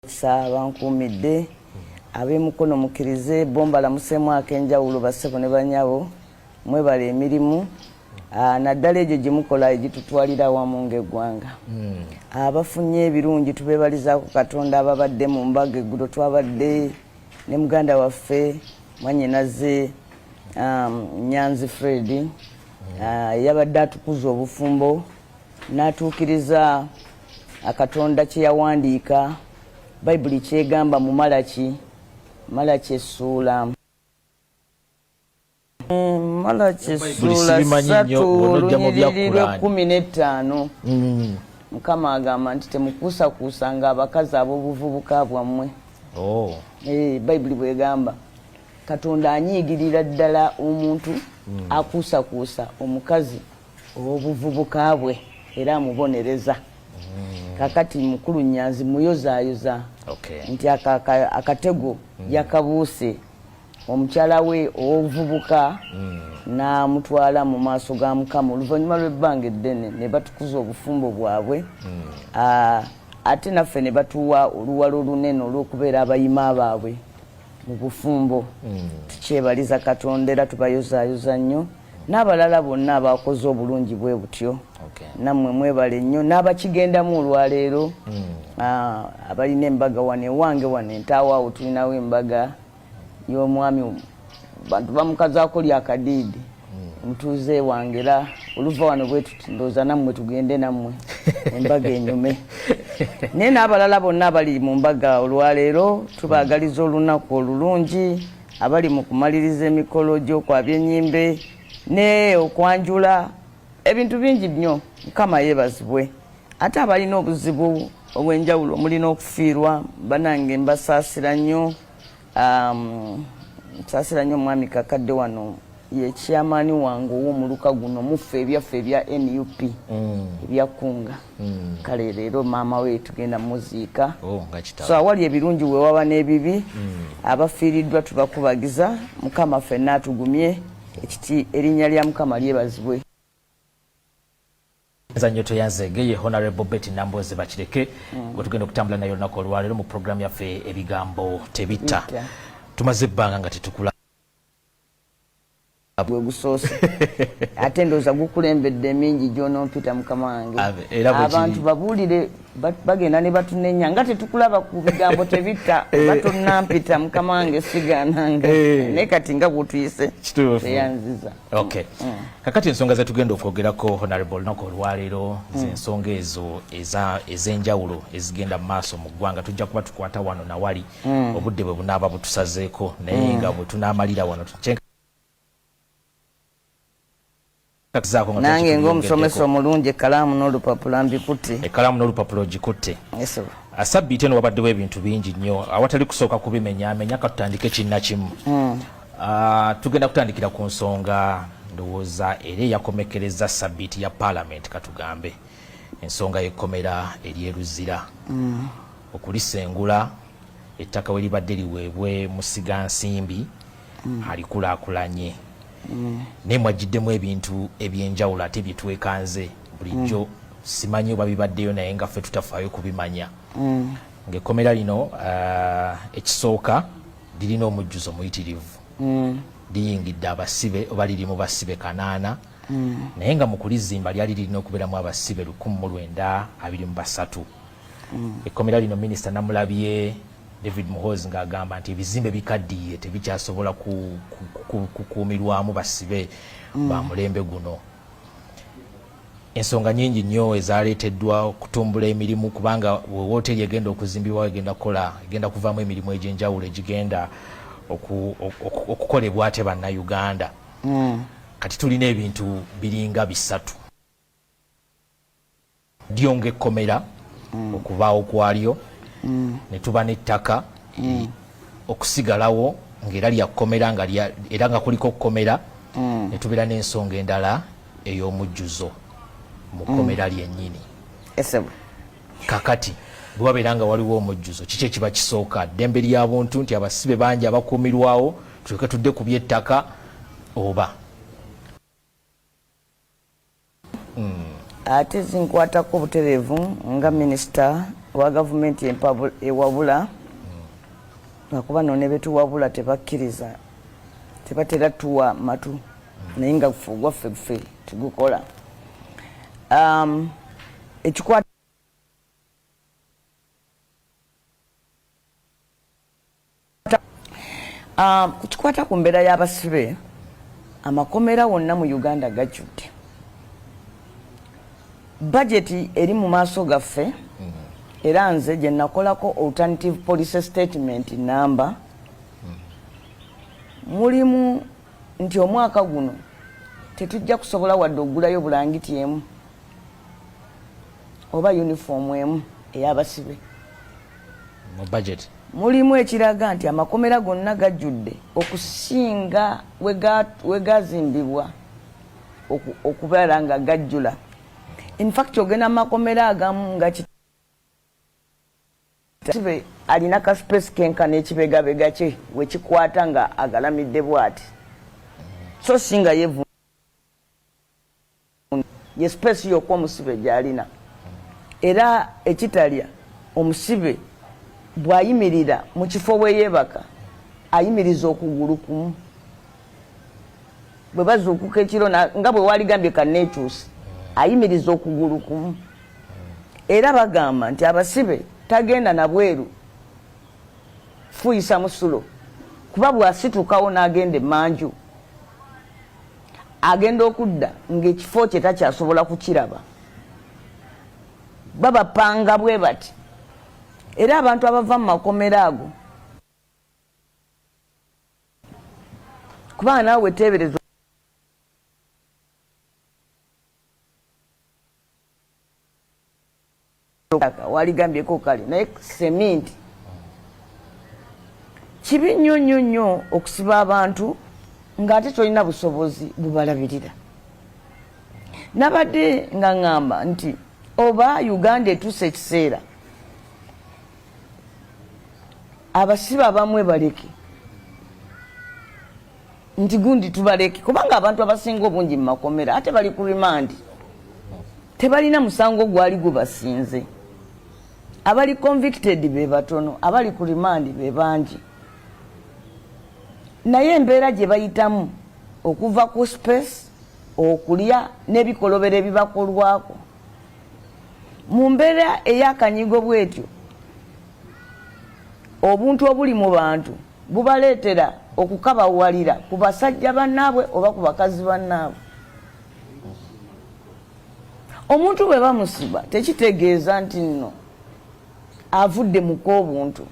Bankumidde ab'emukono mukirize bomba lamusemu akenjawulo basebo ne banyabo mwebale emirimu naddala egyo gye mukola egitutwalira wamu ng'eggwanga. Abafunye ebirungi tubeebalizaako Katonda ababadde mu mbaga eggulo twabadde ne muganda waffe Mwanyinaze Nyanzi Fred yabadde atukuza obufumbo n'atuukiriza Katonda kye yawandiika Bayibuli kyegamba mu Malaki essuula Malaki essuula 3:15 Mukama agamba nti temukuusakuusanga abakazi ab'obuvubuka bwammwe. Bayibuli bwegamba Katonda anyiigirira ddala omuntu akuusakuusa omukazi ow'obuvubuka bwe era amubonereza. Kakati mukulu Nyanzi muyozaayoza nti akatego yakabuuse omukyala we ow'obuvubuka n'amutwala mu maaso ga Mukama oluvannyuma lw'ebbanga eddene ne batukuza obufumbo bwabwe ate naffe ne batuwa oluwalo olunene olw'okubeera abayima baabwe mu bufumbo. Tukyebaliza Katonda era tubayozaayoza nnyo n'abalala bonna abakoze obulungi bwe butyo. Nammwe mwebale nnyo n'abakigendamu olwaleero abalina embaga wano ewange wano entaawo awo tulinawo embaga y'omwami bantu bamukazaako lyakadiidi mutuuze wange era oluva wano bwe tuti ndooza nammwe tugende nammwe embaga enyume. Naye n'abalala bonna abali mu mbaga olwaleero tubaagaliza olunaku olulungi abali mu kumaliriza emikolo gy'okwabya ennyimbe ne okwanjula ebintu bingi nnyo. Mukama yeebazibwe. Ate abalina obuzibu obw'enjawulo mulina okufiirwa banange mbasaasira nnyo. Nsaasira nnyo omwami kakadde wano ye kyamaani wange ow'omuluka guno muffe ebyaffe ebya NUP ebyakunga. Kale leero maama we tugenda muziika. So awali ebirungi we waba n'ebibi abafiiriddwa tubakubagiza. Mukama ffenna atugumye ekiti erinnya lya Mukama lyebazibwe. Nyoto yanzegeye Honorable Betty Namboze bakireke gwe tugenda okutambula nayo olunaku olwaleero mu programu yaffe ebigambo tebitta. Tumaze ebbanga nga tetukula gwe gusoose ate ndooza gukulembedde mingi gy'onompita Mukama wange. Abantu babuulire bagenda ne batunenya nga tetukulaba ku bigambo tebitta batonnampita Mukama wange sigaananga naye kati nga bwotuyise eyanziza. Kakati ensonga zetugenda okwogerako Honorable olunaku olwaleero z'ensonga ezo ez'enjawulo ezigenda mu maaso mu ggwanga tujja kuba tukwata wano nawali obudde bwe bunaaba butusazeeko naye nga bwe tunaamalira wano nange ng'omusomesa omulungi ekkalaamu n'olupapula mbikutte. Ekkalaamu n'olupapula ogikutte. Sabbiiti eno wabaddewo ebintu bingi nnyo awatali kusooka kubimenyaamenya katutandike kinnakimu. Tugenda kutandikira ku nsonga ndowooza era eyakomekereza sabbiiti ya Paalamenti katugambe ensonga y'ekkomera ery'eruzira okulisengula ettaka we libadde liweebwe musigansimbi alikulaakulanye. Naye mwagiddemu ebintu ebyenjawulo ate byetwekanze bulijjo simanyi oba bibaddeyo naye nga ffe tutafaayo kubimanya. Ng'ekkomera lino ekisooka lirina omujjuzo muyitirivu liyingidde abasibe oba lirimu basibe 8 naye nga mu kulizimba lyali lirina okubeeramu abasibe 1923. Ekkomera lino Minisita Namulabye David Muhoozi ng'agamba nti ebizimbe bikaddiye tebikyasobola kukuumirwamu basibe ba mulembe guno. Ensonga nnyingi nnyo ezaleeteddwa okutumbula emirimu kubanga wooteri egenda okuzimbibwa egenda kuvaamu emirimu egy'enjawulo egigenda okukolebwa ate bannayuganda. Kati tulina ebintu biringa 3 lyo ng'ekkomera okubaawo kwalyo ne tuba n'ettaka okusigalawo ng'era lyakkomera era nga kuliko okkomera ne tubeera n'ensonga endala ey'omujjuzo mu kkomera lyennyini. Kakati bwe wabeera nga waliwo omujjuzo kiki ekiba kisooka? Ddembe ly'abuntu nti abasibe bangi abakuumirwawo tuleke tudde ku by'ettaka oba ate zinkwatako obutereevu nga minisita wa gavumenti ewabula lwakuba nno ne betuwabula tebakkiriza tebatera tuwa matu naye nga gwaffe guffe tugukola ekikwata kikwata ku mbeera y'abasibe amakomera wonna mu Uganda gajjudde bajeti eri mu maaso gaffe era nze gye nakolako alternative policy statement number mulimu nti omwaka guno tetujja kusobola wadde ogulayo bulangiti emu oba uniform emu ey'abasibe mu budget mulimu ekiraga nti amakomera gonna gajjudde okusinga wegazimbibwa okubeera nga gajjula. In fact ogenda makomera agamu nga kisibe alina ka space kenkana ekibegabega kye wekikwata nga agalamidde bwati so singa yevu ye space yokwa omusibe gyalina era ekitalya omusibe bwayimirira mu kifo bweyebaka ayimiriza okugulu kumu bwe bazuukuka ekiro nga bwe waligambye kaneekyusi ayimiriza okugulu kumu era bagamba nti abasibe tagenda na bweru fuyisa musulo kuba bwasitukawo n'agenda emanju agenda okudda ng'ekifo kye takyasobola kukiraba babapanga bwe bati era abantu abava mu makomera ago kubanga naawe weteebereza waligambyeko kale naye seminti kibi nnyo nnyo nnyo okusiba abantu ng'ate tolina busobozi bubalabirira. Nabadde nga ngamba nti oba Uganda etuuse ekiseera abasibe abamwe baleke nti gundi tubaleke kubanga abantu abasinga obungi mu makomera ate bali ku rimandi tebalina musango gwali gubasinze abali convicted be batono abali ku rimandi be bangi naye embeera gye bayitamu okuva ku space okulya n'ebikolobero ebibakolwako mu mbeera ey'akanyigo bwetyo obuntu obuli mu bantu bubaleetera okukabawalira ku basajja bannaabwe oba ku bakazi bannaabwe. Omuntu bwe bamusiba tekitegeeza nti nno avudde mu k'obuntu.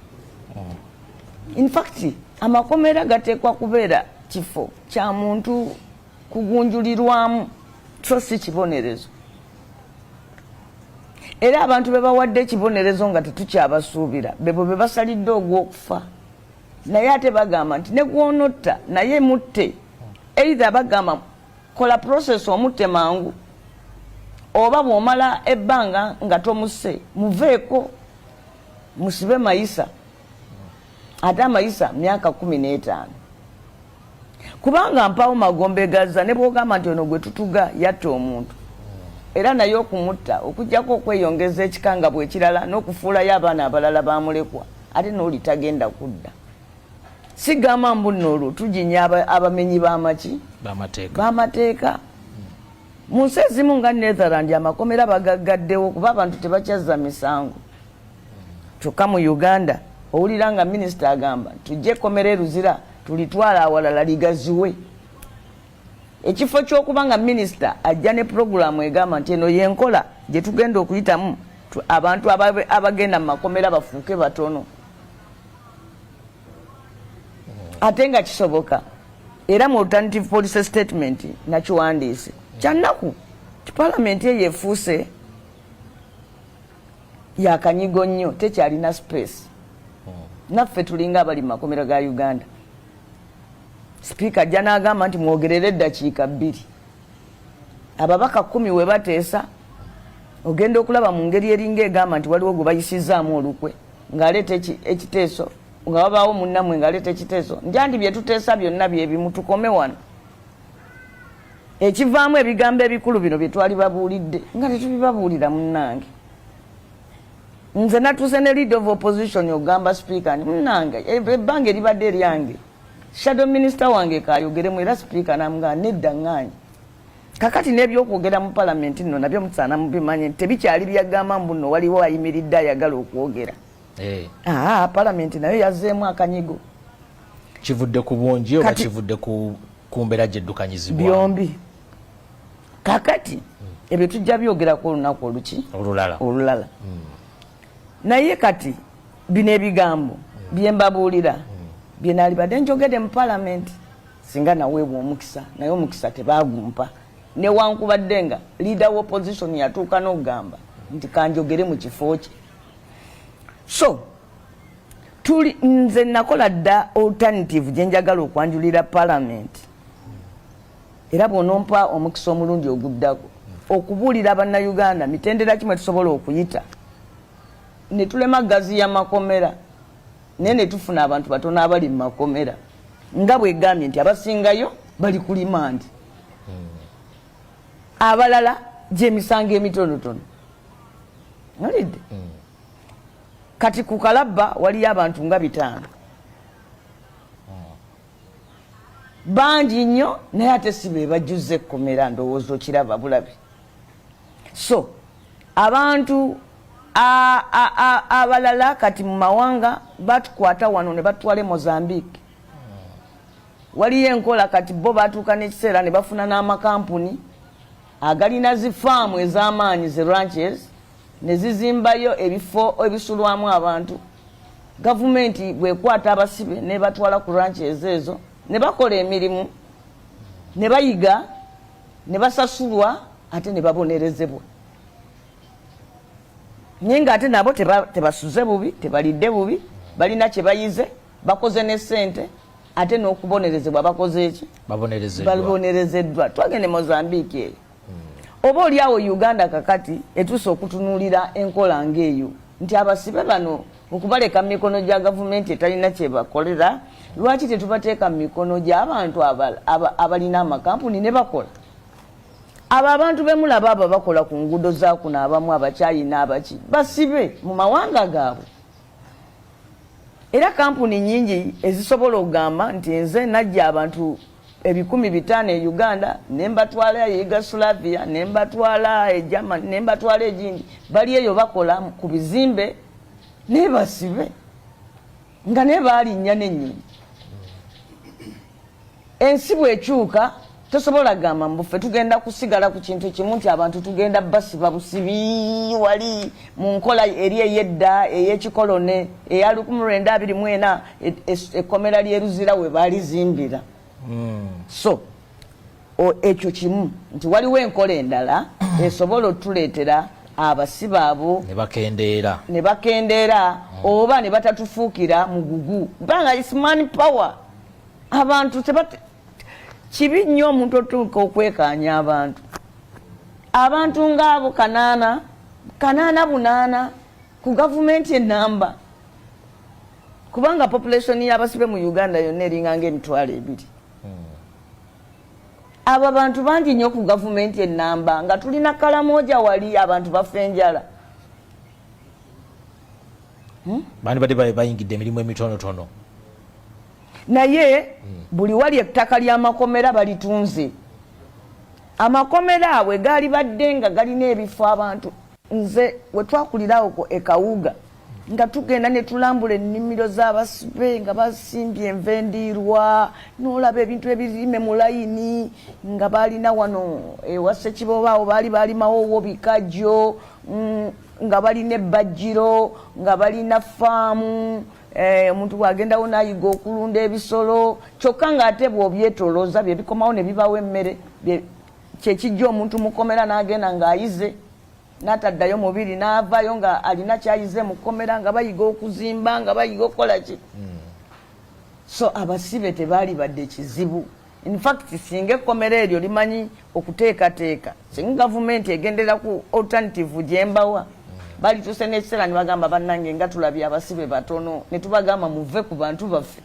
In fact amakomera gateekwa kubeera kifo kya muntu kugunjulirwamu so si kibonerezo. Era abantu be bawadde ekibonerezo nga tetukyabasuubira bebo be basalidde ogw'okufa naye ate bagamba nti ne gwonotta naye mutte either bagamba kola process omutte mangu oba bw'omala ebbanga nga tomusse muveeko musibe mayisa ate amayisa myaka 15 kubanga mpawo magombe gaza ne bw'ogamba nti ono gwe tutuga yatta omuntu era naye okumutta okujjako okweyongeza ekikanga bw'ekirala n'okufuulayo abaana abalala bamulekwa ate n'oli tagenda kudda. Sigamba mbu nno olwo tuginya abamenyi b'amaki b'amateeka mu nsi ezimu nga Netherland amakomera bagaggaddewo kuba abantu tebakyazza misango kyokka mu Uganda owulira nga minisita agamba tujje ekkomera eruzira tulitwala awalala ligaziwe. Ekifo ky'okuba nga minisita ajja ne puroguramu egamba nti eno yenkola gye tugenda okuyitamu abantu abagenda mu makomera bafuuke batono ate nga kisoboka era mu alternative policy statement nakiwandiise kyannaku palamenti eyo efuuse yakanyigo nnyo tekyalina space naffe tulinga abali mu makomera ga Uganda. Speaker ajja n'agamba nti mwogerere eddakiika 2 ababaka 10 we bateesa ogenda okulaba mu ngeri eringa egamba nti waliwo gwe bayisizaamu olukwe ng'aleeta ekiteeso nga wabaawo munnamwe ng'aleeta ekiteeso njandi bye tuteesa byonna byebimu tukome wano ekivaamu ebigambo ebikulu bino bye twali babuulidde nga tetubibabuulira munnange nze natuuse ne leader of opposition ogamba speaker nange ebbange libadde eryange shadow minister wange kayogeremu era speaker namugamba nedda ŋŋaanyi kakati n'ebyokwogera mu palamenti nno nabyo musaana mubimanye tebikyali byagamba mbu nno waliwo ayimiridde ayagala okwogera palamenti nayo yazzeemu akanyigo kivudde ku bungi oba kivudde ku mbeera gyeddukanyizibwa byombi kakati ebyo tujja byogerako olunaku oluki olulala naye kati bino ebigambo byembabuulira byenaalibadde njogedde mu palamenti singa naweebwa omukisa naye omukisa tebagumpa newankubadde nga leader wa opposition yatuuka n'okugamba nti kanjogere mu kifo kye so tuli nze nakola dda alternative gyenjagala okwanjulira palamenti era bw'onompa omukisa omulundi oguddako okubuulira bannayuganda mitendera kimwe tusobola okuyita ne tulema gazi ya makomera naye ne tufuna abantu batono abali mu makomera nga bwegambye nti abasingayo bali ku limandi abalala gyemisango emitonotono olidde kati ku kalabba waliyo abantu nga 5 bangi nnyo naye ate si be bajjuze ekkomera ndowooza okiraba bulabi so abantu abalala kati mu mawanga batukwata wano ne batwale Mozambique waliyo enkola kati bo batuuka n'ekiseera ne bafuna n'amakampuni agalina zifaamu ez'amaanyi ze ranches ne zizimbayo ebifo ebisulwamu abantu gavumenti bwekwata abasibe ne batwala ku ranches ezo ne bakola emirimu ne bayiga ne basasulwa ate ne babonerezebwa naye nga ate nabo tebasuze bubi tebalidde bubi balina kye bayize bakoze ne ssente ate n'okubonerezebwa bakoze eki babonerezeddwa twagende Mozambique eyo oba oliawo Uganda kakati etuuse okutunuulira enkola ng'eyo nti abasibe bano okubaleka mu mikono gya gavumenti etalina kye bakolera lwaki tetubateeka mu mikono gy'abantu abalina amakampuni ne bakola abo abantu bemulaba abo bakola ku nguudo zakuno abamu abakyayina abaki basibe mu mawanga gaabwe era kampuni nyingi ezisobola okugamba nti nze najja abantu 500 e Uganda nembatwala e Yugoslavia nembatwala e Germany nembatwala ejindi bali eyo bakola ku bizimbe ne basibe nga ne baali nnya n'ennyonyi ensi bw'ekyuka tosobola gamba mbufe tugenda kusigala ku kintu kimu nti abantu tugenda basiba busibi wali mu nkola eri ey'edda ey'ekikolone eya 1924 ekkomera ly'eruzira we baalizimbira so ekyo kimu nti waliwo enkola endala esobola otuleetera abasibe abo ne bakendeera oba ne batatufuukira mugugu banga is man power abantu kibi nnyo omuntu otuuka okwekaanya abantu ng'abo 8 ku gavumenti enamba kubanga population y'abasibe mu Uganda yonna eringa ng'emitwalo 2 abo abantu bangi nnyo ku gavumenti enamba nga tulina Kalamoja wali abantu bafa enjala bani badde bayingidde emirimu emitonotono naye buli wali ettaka ly'amakomera balitunze amakomera abwe gaali badde nga galina ebifo abantu nze we twakulirawo ekawuga nga tugenda ne tulambula ennimiro z'abasibe nga basimbye envendiirwa n'olaba ebintu ebirime mu layini nga balina wano ewa Ssekibooba baali balimawo bikajjo nga balina ebbajjiro nga balina faamu omuntu bwagendawo n'ayiga okulunda ebisolo kyokka ng'ate bw'obyetolooza bye bikomawo ne bibawo emmere kyekijja omuntu mukomera n'agenda ng'ayize n'ataddayo mubiri n'avaayo nga alina kyayize mu kkomera nga bayiga okuzimba nga bayiga okukola ki so abasibe tebaali badde kizibu in fact singa ekkomera eryo limanyi okuteekateeka singa gavumenti egendera ku alternative gyembawa balituuse n'ekiseera ne bagamba bannange nga tulabye abasibe batono ne tubagamba muve ku bantu baffe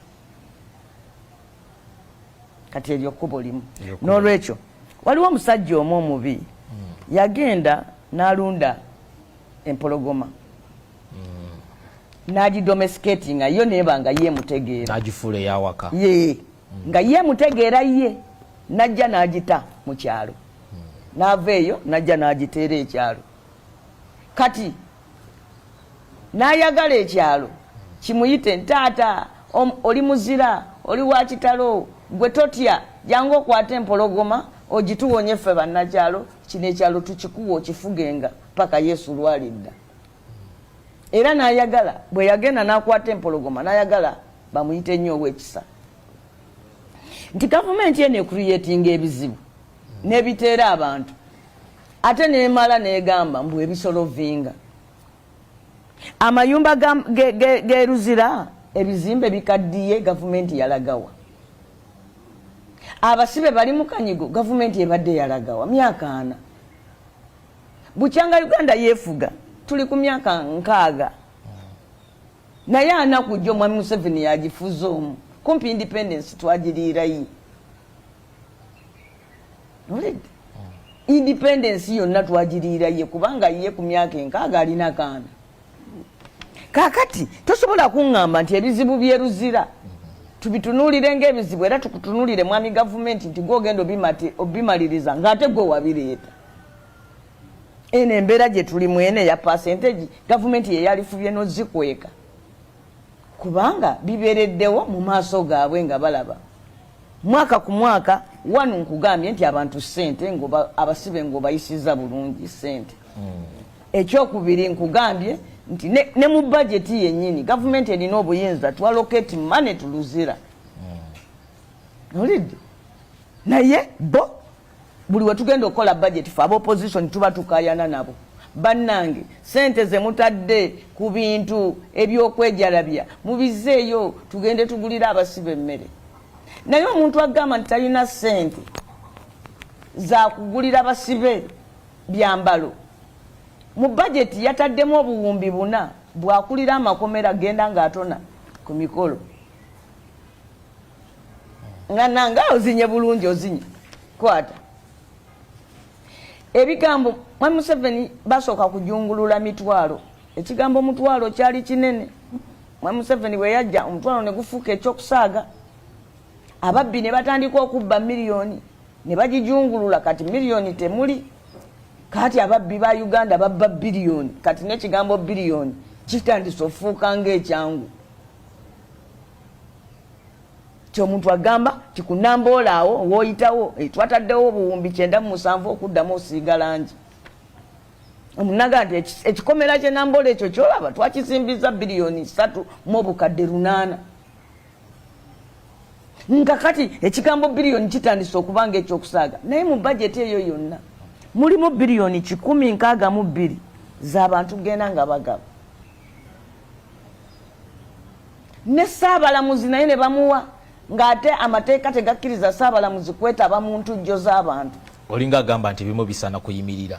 kati eryo kkubo limu n'olwekyo waliwo omusajja omu omubi yagenda n'alunda empologoma naji domesticating yo nebanga ye mutegeera najifule ya waka ye nga ye mutegeera ye najja najita mu kyalo naveeyo najja najiteera ekyalo kati nayagala ekyalo kimuyite ntaata oli muzira oli wa kitalo gwe totya jangu okwata empologoma ogituwonye ffe bannakyalo kino ekyalo tukikuwa okifugenga paka Yesu lwalidda. Era nayagala bwe yagenda nakwata empologoma nayagala bamuyite nnyo ow'ekisa nti gavumenti eno ecreatinga ebizibu n'ebiteera abantu ate nemala negamba mbu ebisolovinga amayumba geruzira ebizimbe bikaddiye gavumenti yalagawa abasibe bali mu kanyigo gavumenti ebadde yalagawa myaka 4 bukyanga Uganda yefuga tuli ku myaka 6 naye anakujja Mwami Museveni yagifuza omu kumpi independence twagiriirayi independence yonna twagiriiraye kubanga ye ku myaka 6 alina kaana kakati tosobola kuŋŋamba nti ebizibu byeruzira tubitunuulire ng'ebizibu era tukutunuulire mwami gavumenti nti gwogenda obimaliriza ng'ate gwe wabireeta eno embeera gye tuli mwene ya percentage gavumenti yeyalifubye nozikweka kubanga bibeereddewo mu maaso gaabwe nga balaba mwaka ku mwaka wanu nkugambye nti abantu ssente abasibe ng'obayisiza bulungi ssente ekyokubiri nkugambye nti ne mu budgeti yennyini gavumenti erina obuyinza twaloketi mane tuluzira olidde naye bo buli wetugenda okukola budget fe ab'opposition tuba tukayana nabo bannange sente ze mutadde ku bintu ebyokwejalabya mubizeeyo tugende tugulira abasibe emmere naye omuntu agamba nti talina sente za kugulira abasibe byambalo mu budget yataddemu obuwumbi 4 bwakulira amakomera genda ng'atona ku mikolo nga nanga ozinye bulungi ozinye kwata ebigambo Mwami Museveni basooka kujungulula mitwalo ekigambo mutwalo kyali kinene Mwami Museveni we yajja omutwalo ne gufuuka ekyokusaaga ababbi ne batandika okubba miliyoni ne bagijungulula kati miliyoni temuli kati ababbi ba Uganda babba biliyoni kati n'ekigambo biliyoni kitandise ofuuka ng'ekyangu ky'omuntu agamba kikunamboola awo w'oyitawo twataddewo obuwumbi 97 okuddamu osiiga langi omunaga nti ekikomera ky'enamboola ekyo kyolaba twakisimbiza biliyoni 3 mu obukadde 8 nga kati ekigambo biliyoni kitandise okubanga ekyokusaaga naye mu bajeti eyo yonna mulimu biliyoni 162 z'abantu genda nga bagaba ne Ssaabalamuzi naye ne bamuwa ng'ate amateeka tegakkiriza Ssaabalamuzi kwetaba mu ntujjo z'abantu olinga agamba nti bimu bisana kuyimirira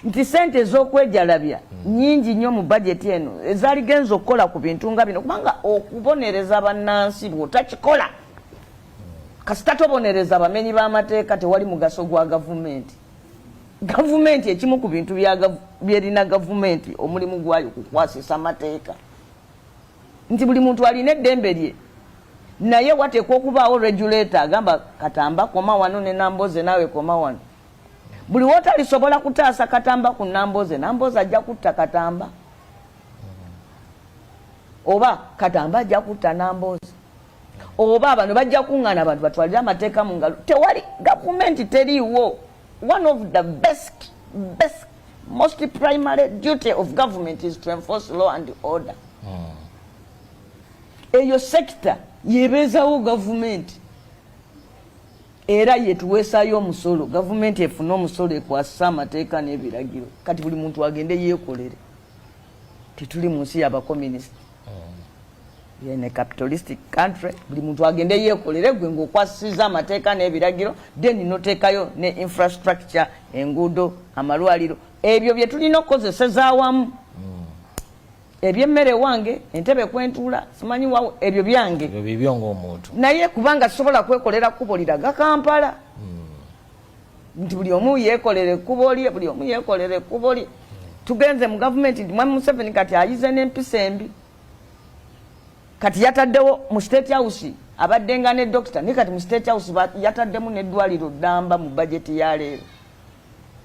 nti sente z'okwejalabya nyingi nnyo mu bajeti eno ezaligenza okukola ku bintu nga bino kubanga okubonereza bannansi bw'otakikola kasita tobonereza abamenyi b'amateeka tewali mugaso gwa gavumenti gavumenti ekimu ku bintu byerina gavumenti omulimu gwayo kukwasisa amateeka nti buli muntu alina eddembe lye naye wateekwa okubaawo regulator agamba Katamba koma wano ne Namboze naawe koma wano buli wotalisobola kutaasa Katamba ku Namboze Namboze ajja kutta Katamba oba Katamba ajja kutta Namboze oba bano bajja kuŋŋaana abantu batwalire amateeka mu ngalo tewali gavumenti teriiwo one of the best most primary duty of government is to enforce law and order eyo sector yebeezawo gavumenti era yetuweesaayo omusolo gavumenti efuna omusolo ekwasisa amateeka n'ebiragiro kati buli muntu agende yeekolere tituli mu nsi y'abakominisiti in a capitalistic country buli muntu agende yeekolere gwe ng'okwasisiza amateeka n'ebiragiro then noteekayo ne infrastructure enguudo amalwaliro ebyo bye tulina okukozeseza awamu ebyemmere wange entebe kwentuula simanyi wawo ebyo byange ebyo bibyo ng'omuntu naye kubanga sobola kwekolera kkubo liraga Kampala nti buli omu yeekolere ekkubo lye buli omu yeekolere ekkubo lye tugenze mu gavumenti nti Mwami Museveni kati ayize n'empisa embi kati yataddewo mu State House abaddenga ne doctor ne kati mu State House yataddemu n'eddwaliro Ddamba mu budget ya leero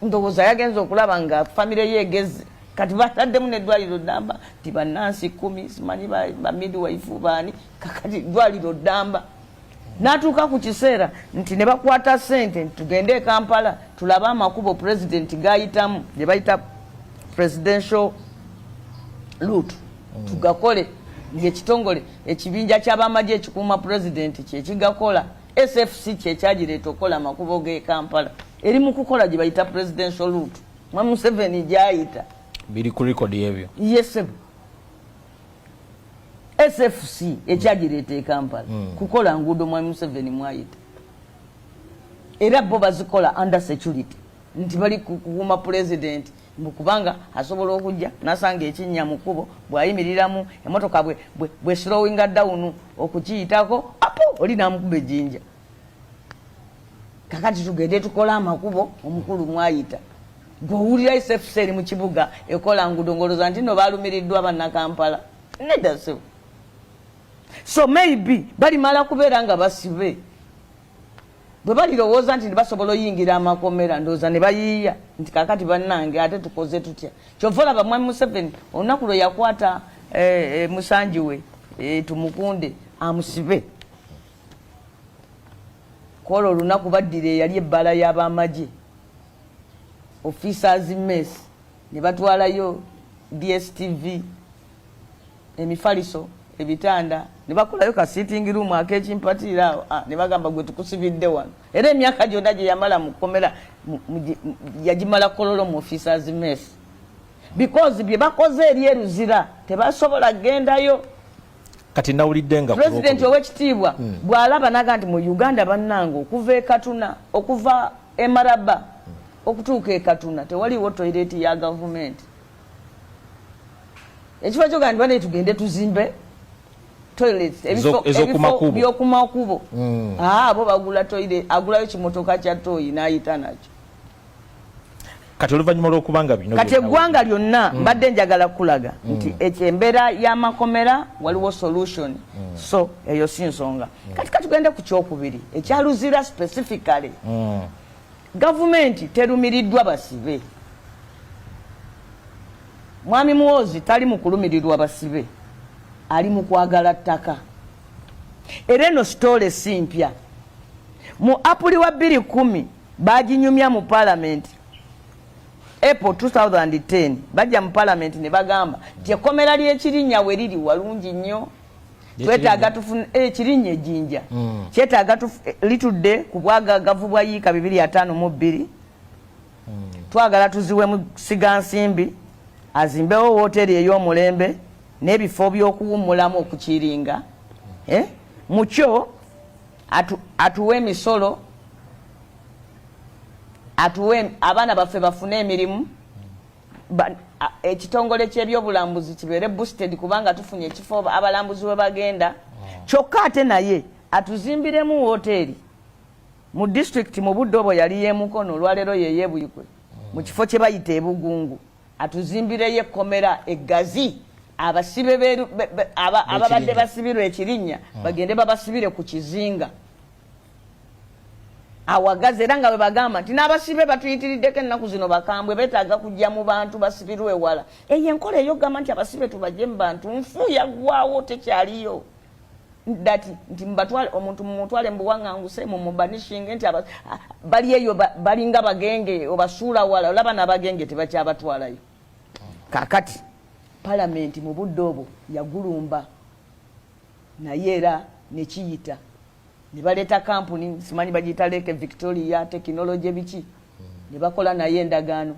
ndowooza yagenza okulaba nga famire yegeze kati bataddemu n'eddwaliro Ddamba ti bannansi 10 simanyi ba midwife baani kakati eddwaliro Ddamba n'atuuka ku kiseera nti ne bakwata ssente tugende e Kampala tulabe amakubo president gayitamu gye bayita presidential route tugakole ng'ekitongole ekibinja ky'abamagye ekikuuma president kyekigakola SFC kyekyagireeta okukola amakubo g'e Kampala eri mu kukola gye bayita presidential route Mwami Museveni gyayita biri ku record y'ebyo yes SFC ekyagireeta e Kampala kukola nguudo Mwami Museveni mwayita era bo bazikola under security nti bali kukuuma president kubanga asobola okujja nasanga ekinnya mukubo bwayimiriramu emotoka bwe slowing down okukiyitako apo oli namukuba ejjinja kakati tugende tukola amakubo omukulu mwayita gwowulira SFC eri mu kibuga ekola nguudo ngoloza nti no balumiriddwa bannakampala nedase so maybe bali mala kubeera nga basibe bwe balirowooza nti basobola oyingira amakomera ndooza ne bayiiya nti kakati bannange ate tukoze tutya kyova olaba Mwami Museveni olunaku lwe yakwata musanji we tumukunde amusibe kola olunaku baddira eyali ebbala y'abamagye officers mess ne batwalayo DSTV emifaliso ebitanda ne bakolayo ka sitting room akekimpatira awo ne bagamba gwe tukusibidde wano era emyaka gyonna gye yamala mu kkomera yagimala kololo mu officers mess because bye bakoze eri eruzira tebasobola gendayo kati nawulidde nga president ow'ekitiibwa bw'alaba naga nti mu Uganda bannange okuva e Katuna okuva e Maraba okutuuka e Katuna tewaliwo toilet ya government ekifo kyo gandi bane tugende tuzimbe toilets ebyokumakubo abo bagula toilet agulayo kimotoka kya toyi n'ayita nakyo kati oluvannyuma lw'okubanga bino kati eggwanga lyonna mbadde njagala kulaga nti ekyembeera y'amakomera waliwo solution so eyo si nsonga kati katugende ku kyokubiri ekyaluzira specifically gavumenti terumiriddwa basibe Mwami Muhoozi tali mu kulumirirwa basibe ali mu kwagala ttaka era eno sitole si mpya mu Apuli wa 2010 baginyumya mu Parliament April 2010 bajja mu Parliament ne bagamba nti ekkomera ly'Ekirinnya we liri walungi nnyo twetaaga tufune Ekirinnya ejjinja kyetaaga litudde ku bwagagavu bwa yiika 252 twagala tuziwe mu Sigansimbi azimbewo woteri ey'omulembe n'ebifo by'okuwummulamu okukiringa mukyo atuwe emisolo atuwe abaana baffe bafune emirimu ekitongole ky'ebyobulambuzi kibeere boosted kubanga tufunye ekifo abalambuzi we bagenda kyokka ate naye atuzimbiremu woteri mu district mu budde obwo yali y'emukono olwaleero yeyeebuyikwe mu kifo kye bayita ebugungu atuzimbireyo ekkomera eggazi abasibe ababadde basibirwa Ekirinnya bagende babasibire ku kizinga awagazi era nga bwe bagamba nti n'abasibe batuyitiriddeko ennaku zino bakambwe betaaga kujja mu bantu basibirwe ewala eyo enkola eyogamba nti abasibe tubajje mu bantu nfu yaggwawo tekyaliyo dati nti mbatwale omuntu mumutwale mbuwanganguse mumubanishinge nti bali eyo balinga bagenge obasuula wala olaba n'abagenge tebakyabatwalayo kakati Parliament mu budde obwo yagulumba naye era nekiyita ne baleeta kampuni simanyi bagiyita Lake Victoria Technology biki ne bakola naye endagaano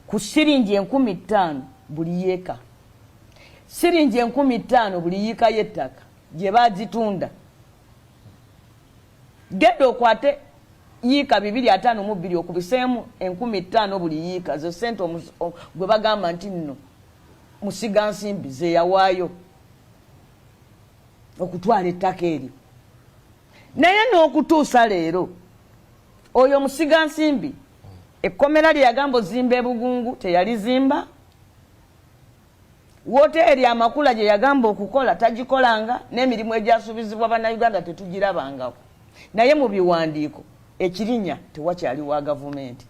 ku siringi 15,000 buli yeeka siringi 15,000 buli yiika y'ettaka gye bazitunda genda okwate yiika 252 okubiseemu 15,000 buli yiika zo sente gwe bagamba nti nno Musigansimbi ze yawaayo okutwala ettaka eryo naye n'okutuusa leero oyo Musigansimbi ekkomera lye yagamba ozimba ebugungu teyalizimba woteri amakula gye yagamba okukola tagikolanga n'emirimu egyasubizibwa bannayuganda tetugirabangako naye mu biwandiiko ekirinya tewakyali wa gavumenti.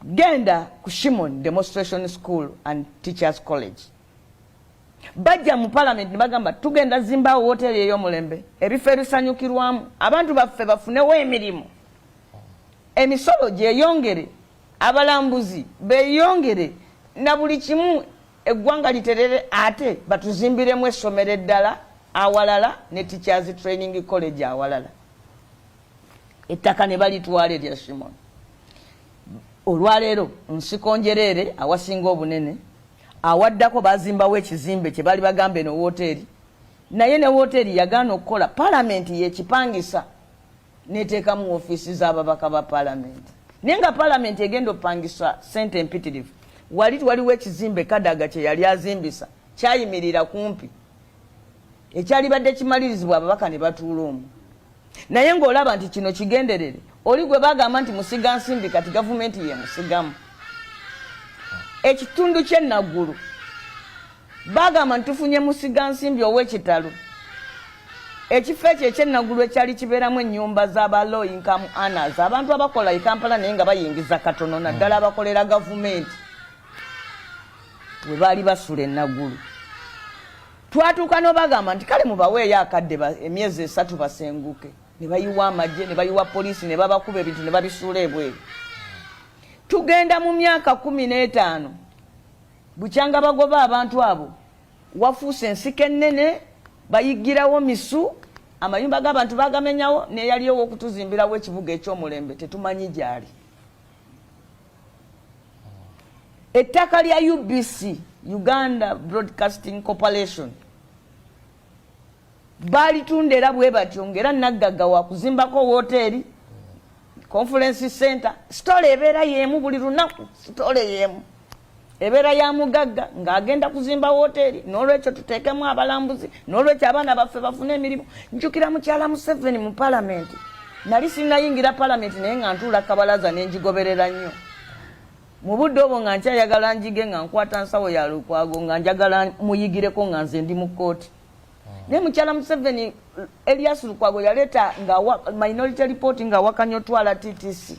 Genda ku Shimon Demonstration School and Teachers College bajja mu parliament bagamba tugenda zimbawo woteri ey'omulembe ebifo ebisanyukirwamu abantu baffe bafunewo emirimu emisolo gyeyongere abalambuzi beyongere na buli kimu eggwanga literere ate batuzimbiremu essomero eddala awalala ne Teachers Training College awalala ettaka ne balitwala erya Shimon. Olwaleero nsiko njereere awasinga obunene awaddako bazimbawo ekizimbe kye bali bagambe no woteri naye ne woteri yagaana okukola palamenti yekipangisa neteekamu ofiisi z'ababaka ba palamenti naye nga palamenti egenda opangisa sente empitirivu waliwo ekizimbe Kadaga kye yali azimbisa kyayimirira kumpi ekyali badde kimalirizibwa ababaka ne batuula omwo naye ng'olaba nti kino kigenderere oli gwe bagamba nti musiga nsimbi kati gavumenti ye musigamu. Ekitundu ky'enaggulu bagamba nti tufunye musiga nsimbi ow'ekitalo ekifo ekyo eky'enaggulu ekyali kibeeramu ennyumba z'aba low income earners abantu abakola e Kampala naye nga bayingiza katono naddala abakolera gavumenti we baali basula enaggulu. Twatuuka n'obagamba nti kale mubaweeyo akadde emyezi 3 basenguke ne bayiwa amagye ne bayiwa poliisi ne babakuba ebintu ne babisuula ebweru. Tugenda mu myaka 15 bukyanga bagoba abantu abo wafuuse ensiko ennene bayigirawo misu amayumba g'abantu bagamenyawo neyaliyo okutuzimbirawo ekibuga eky'omulembe tetumanyi gyali. Ettaka lya UBC Uganda Broadcasting Corporation balitundera bwe batyo ngera naggaga wa kuzimbako woteri conference center stole ebeera yemu buli lunaku stole yemu ebeera ya mugagga ng'agenda kuzimba woteri n'olwekyo tuteekemu abalambuzi n'olwekyo abaana baffe bafune emirimu. Njukira mukyala Museveni mu palamenti nali sinnayingira palamenti naye nga ntuula kabalaza n'enjigoberera nnyo mu budde obwo nga nkyayagala njige nga nkwata nsawo ya Lukwago nga njagala muyigireko nga nze ndi mu kooti naye mukyala Museveni Elias Lukwago yaleeta nga minority report nga wakanya otwala TTC.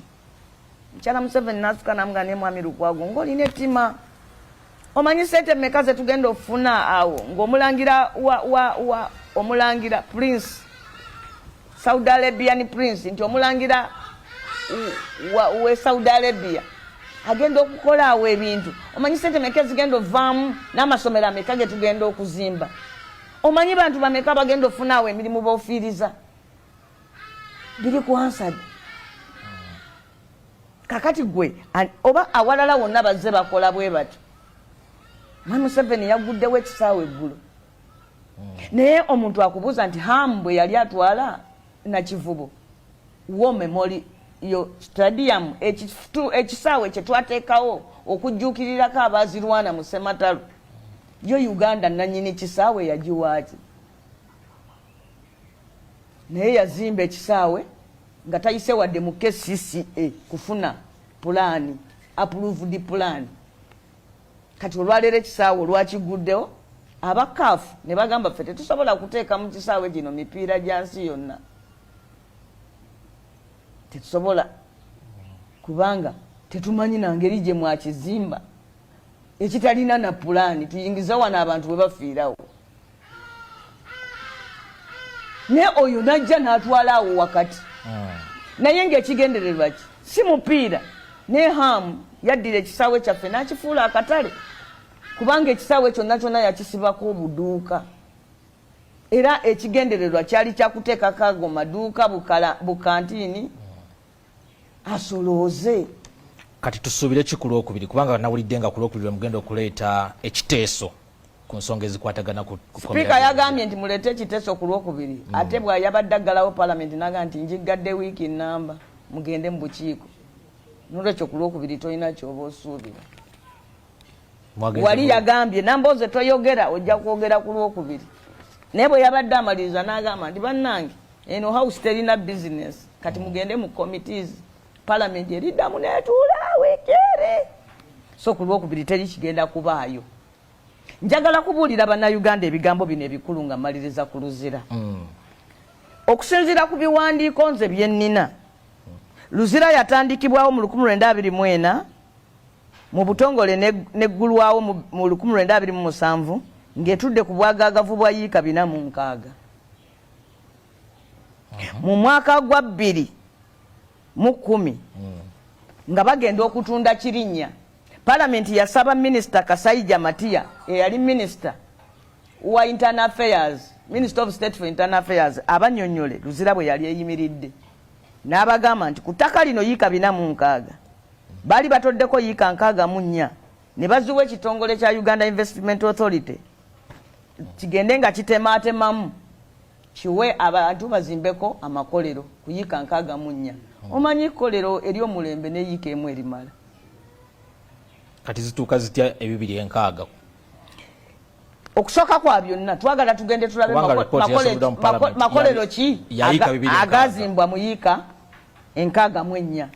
Mukyala Museveni n'asuka n'amuga ne mwami Lukwago ng'olina ettima omanyi sente mmeka ze tugenda ofuna awo ng'omulangira omulangira Prince Saudi Arabian Prince nti omulangira we Saudi Arabia agenda okukola awo ebintu omanyi sente mmeka zigenda ovaamu n'amasomero ameka ge tugenda okuzimba omanyi bantu bameka bagenda ofuna awo emirimu b'ofiiriza biri ku Hansard. Kakati gwe oba awalala wonna bazze bakola bwe batyo Mwami Museveni yaguddewo ekisaawe eggulu naye omuntu akubuuza nti Hambwe yali atwala na Kivubo War Memorial Stadium ekisaawe kye twateekawo okujjuukirirako abaazirwana mu Ssematalo yo Uganda nannyini kisaawe yagiwaaki naye yazimba ekisaawe nga tayise wadde mu KCCA kufuna pulaani approved plan. Kati olwaleero ekisaawe olwakiguddewo abakaafu ne bagamba ffe tetusobola kuteeka mu kisaawe gino mipiira gya nsi yonna tetusobola kubanga tetumanyi na ngeri gye mwakizimba ekitalina na pulaani tuyingiza wano abantu bwe bafiirawo naye oyo najja n'atwala awo wakati naye ng'ekigendererwa ki si mupiira ne Hamu yaddira ekisaawe kyaffe n'akifuula akatale kubanga ekisaawe kyonna kyonna yakisibako obuduuka era ekigendererwa kyali kyakuteekako ago maduuka bukantiini asolooze. Kati tusuubire ki ku Lwokubiri kubanga nawulidde nga ku Lwokubiri mugenda okuleeta ekiteeso ku nsonga ezikwatagana ku Sipiika yagambye nti muleete ekiteeso ku Lwokubiri ate bw'ayabadde aggalawo palamenti n'agamba nti njigadde wiiki nnamba mugende mu bukiiko n'olwekyo ku Lwokubiri tolina kyoba osuubira. Wali yagambye nambooze toyogera ojja kwogera ku Lwokubiri naye bwe yabadde amaliriza n'agamba nti bannange eno house terina business kati mugende mu committees palamenti eriddamu netuula weekere so ku lwokubiri teri kigenda kubaayo. Njagala kubuulira bannayuganda ebigambo bino ebikulu nga mmaliriza ku luzira. Okusinziira ku biwandiiko nze bye nnina, luzira yatandikibwawo mu 1924 mu butongole neggulwawo mu 1927 ng'etudde ku bwagaagavu bwa yiika 46. Mu mwaka gwa 2010 nga bagenda okutunda Kirinnya, Parliament yasaba Minister Kasaija Matiya eyali Minister wa Internal Affairs, Minister of State for Internal Affairs, abanyonyole luzira bwe yali eyimiridde n'abagamba nti ku ttaka lino yiika 46 bali batoddeko yiika 64 ne bazuwa ekitongole kya Uganda Investment Authority kigende nga kitemaatemamu kiwe abantu bazimbeko amakolero ku yiika 64. Omanyi kolero ery'omulembe ne yiika emu erimala. Kati zituuka zitya ebibiri enkaaga? Okusooka kwa byonna twagala tugende tulabe makolero ki agazimbwa mu yiika 64.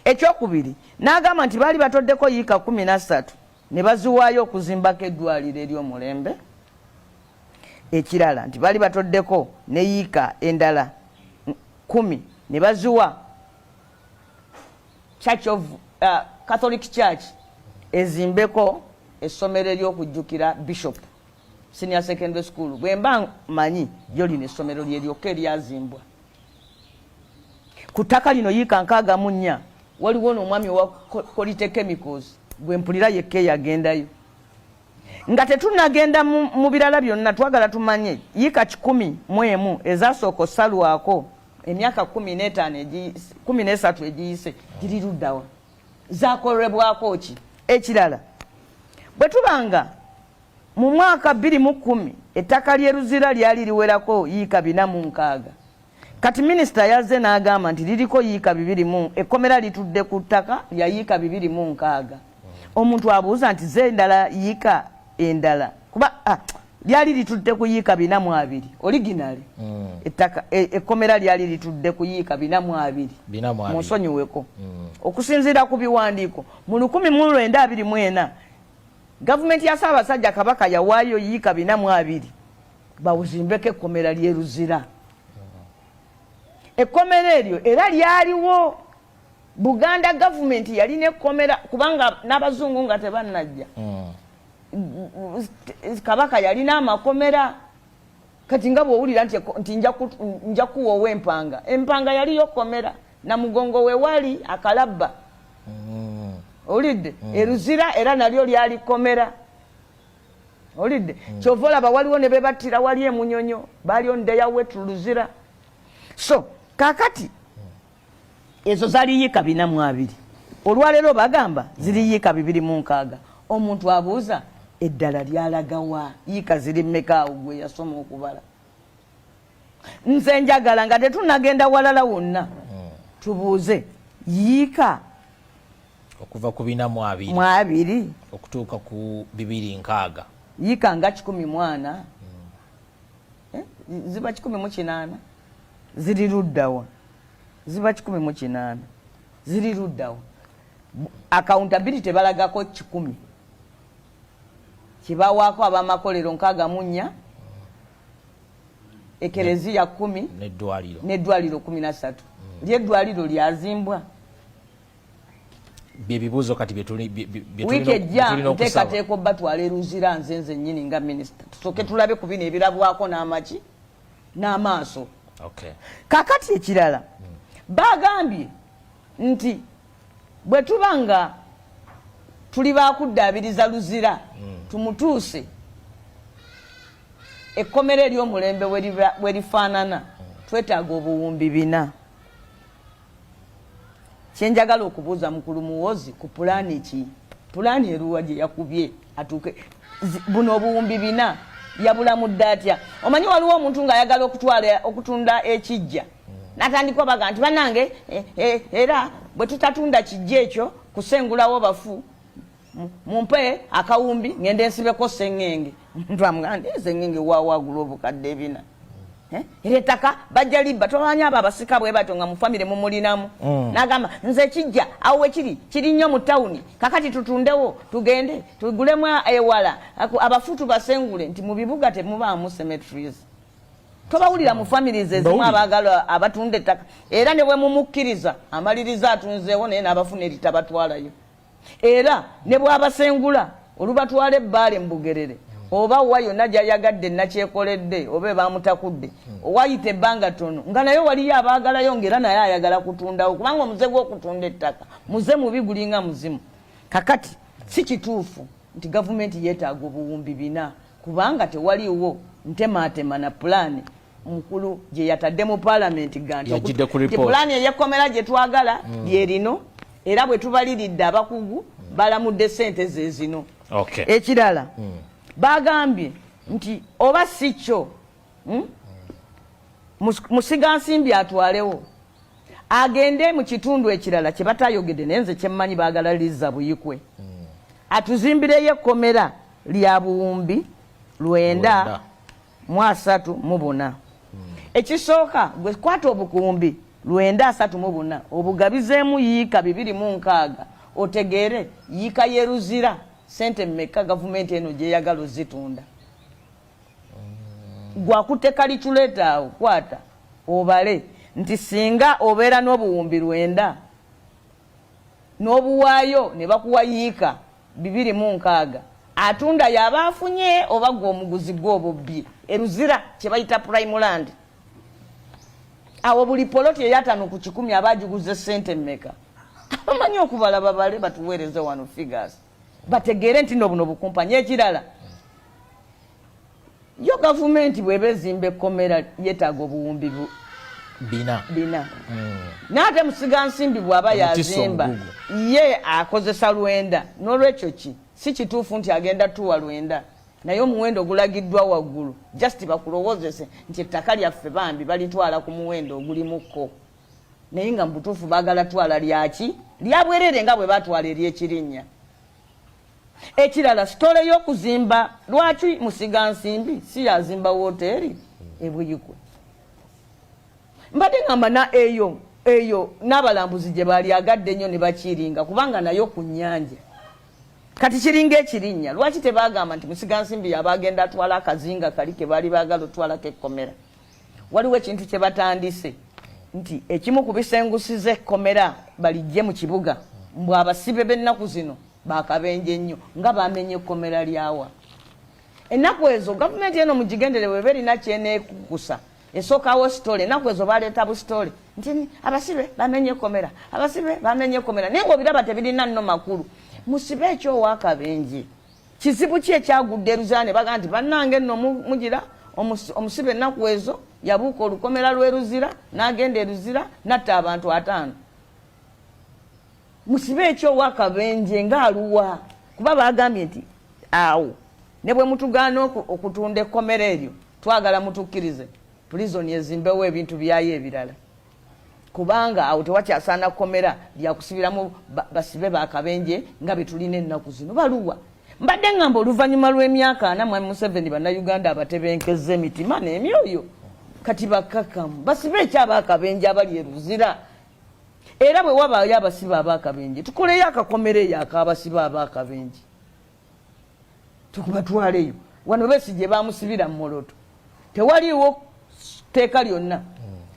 Ekyokubiri n'agamba nti baali batoddeko yiika 13 ne baziwaayo okuzimbako eddwaliro ery'omulembe. Ekirala nti baali batoddeko ne yiika endala 10 ne baziwa Church of Catholic Church ezimbeko essomero ery'okujjukira Bishop Senior Secondary School. Bwe mba manyi lyo lino essomero lyeryoka eryazimbwa ku ttaka lino yiika 64. Waliwo n'omwami wa Quality Chemicals gwe mpulira yekka yagendayo. Nga tetunagenda mu birala byonna twagala tumanye yiika 11 ezasooka osalwako emyaka 13 egiyise giri luddawa zakolebwako ki? Ekirala bwe tubanga mu mwaka 2010 ettaka ly'eruzira lyali liwerako yiika 46. Kati minisita yazze n'agamba nti liriko yiika 2 ekkomera litudde ku ttaka lya yiika 26. Omuntu abuuza nti ze endala yiika endala kuba lyali litudde ku yiika 42 originally. Ettaka ekkomera lyali litudde ku yiika 42 munsonyiweko. Okusinziira ku biwandiiko mu 1924 gavumenti ya Ssaabasajja Kabaka yawaayo yiika 42 bawuzimbeko ekkomera ly'eruzira. Ekkomera eryo era lyaliwo Buganda government yalina ekkomera kubanga n'abazungu nga tebannajja. Kabaka yalina amakomera. Kati nga bw'owulira nti nja kuwoowa empanga. Empanga yaliyo komera na mugongo we wali akalabba. Olidde eruzira era nalyo lyali komera. Olidde kyova olaba waliwo ne bebattira wali emunyonyo baliyo ndeya wetu luzira. So kakati ezo zali yiika 42. Olwaleero bagamba ziri yiika 26. Omuntu abuuza eddala lyalagawa yiika ziri mmeka awo gwe yasoma okubala? Nze njagala nga tetunagenda walala wonna tubuuze yiika okuva ku 42 okutuuka ku 260 yiika nga 14 ziba 18 ziri luddawa. Ziba 18 ziri luddawa. Accountability balagako 10 kibawaako abamakolero 64 ekereziya 10 n'eddwaliro 13. Ly'eddwaliro lyazimbwa. Byebibuuzo kati wiiki ejja nteekateeka obbatwala eruzira nze nnyini nga minisita tusooke tulabe ku bino ebirabwako n'amaki n'amaaso. Kakati ekirala bagambye nti bwe tuba nga tuli bakuddaabiriza luzira tumutuuse ekkomera ery'omulembe bwe lifaanana twetaaga obuwumbi 4. Kyenjagala okubuuza mukulu muwozi ku pulaani ki? Pulaani eruwa gye yakubye atuuke buno obuwumbi 4 yabulamu atya? Omanyi waliwo omuntu ng'ayagala okutunda ekijja n'atandika baga nti bannange era bwe tutatunda kijja ekyo kusengulawo bafu mumpe akawumbi ngende nsibeko sengenge. Omuntu amugamba nti sengenge waawagula obukadde 4. era ettaka bajja libba tolwanya abo abasika bwe batyo nga mu famire mumulinamu n'agamba nze kijja awo wekiri kiri nnyo mu tawuni kakati tutundewo tugende tugulemu ewala abafutu basengule nti mu bibuga temubaamu cemeteries tobawulira mu families ezimu abaagala abatunda ettaka era ne bwe mumukkiriza amaliriza atunzeewo naye n'abafuna eritabatwalayo era ne bw'abasengula olubatwala ebbaale mu Bugerere oba wa yonna gy'ayagadde nakyekoledde oba baamutakudde wayita ebbanga ttono nga naye waliyo abaagalayo ng'era naye ayagala kutundawo kubanga omuze gw'okutunda ettaka muze mubi gulinga muzimu kakati si kituufu nti gavumenti yeetaaga obuwumbi 4 kubanga tewaliwo ntemaatema na pulaani mukulu gye yatadde mu paalamenti ganti pulaani ey'ekkomera gye twagala lyerino era bwe tubaliridde abakugu balamudde ssente ze zino ekirala bagambye nti oba si kyo musigansimbi atwalewo agende mu kitundu ekirala kye batayogedde naye nze kyemmanyi baagalaliza buyikwe atuzimbireyo ekkomera lya buwumbi 934 ekisooka gwe kwata obukumbi 934 obugabizeemu yiika 206 otegeere yiika yeruzira sente mmeka gavumenti eno gyeyagala ozitunda gwakutte kaliculeta awo kwata obale nti singa obeera n'obuwumbi 9 n'obuwaayo ne bakuwa yiika 206 atunda yaba afunye oba gwe omuguzi gw'obubbi eruzira kye bayita prime land awo buli poloti eyatano ku 10 abagiguze sente mmeka abamanyi okubala babale batuweereze wano figures bategeere nti nno buno bukumpanya ekirala yo gavumenti bwebezimba ekkomera yeetaaga obuwumbi 4 n'ate musigansimbi bw'aba yazimba ye akozesa 9 n'olwekyo si kituufu nti agenda tuwa 9 naye omuwendo ogulagiddwa waggulu just bakulowoozese nti ettaka lyaffe bambi balitwala ku muwendo ogulimukko naye nga mubutuufu baagala twala lyaki lyabwerere nga bwe batwala ery'ekirinnya ekirala sitole y'okuzimba lwaki musigansimbi si yazimba woteeri ebuyikwe mbadde ngamba na eyo n'abalambuzi gye baali agadde nnyo ne bakiringa kubanga nayo ku nnyanja kati kiringa ekirinnya lwaki tebagamba nti musigansimbi yabagenda atwala akazinga kali ke baali baagala otwalako ekkomera waliwo ekintu kye batandise nti ekimu ku bisengusiza ekkomera balijje mu kibuga mbw abasibe b'ennaku zino bakabenje nnyo nga bamenye ekkomera lyawa ennaku ezo gavumenti eno mugigendere bwe berina kyeneekukusa esookawo sitole ennaku ezo baleeta busitole nti abasibe bamenye ekkomera abasibe bamenye ekkomera naye ng'obiraba tebirina nno makulu musibe ekyowakabenje kizibu ki ekyagudde eruzane baga nti bannange nno mugira omusibe ennaku ezo yabuuka olukomera lw'eruzira n'agenda eruzira natta abantu 5 musibe ekyowakabenje ng'aluwa kuba bagambye nti awo ne bwe mutugaana okutunda ekkomera eryo twagala mutukkirize pulizoni ezimbewo ebintu byayo ebirala kubanga awo tewakyasaana kkomera lyakusibiramu basibe bakabenje nga betulina ennaku zino baluwa mbadde ngamba oluvannyuma lw'emyaka 4 mwami Museveni bannayuganda abatebenkeza emitima n'emyoyo kati bakkakkamu basibe ekyabakabenje abali eruzira era bwe wabaayo abasibe abakabenje tukoleyo akakomera eyo akabasibe abakabenje tukubatwaleyo wano besi gye bamusibira mu Moroto tewaliwo teeka lyonna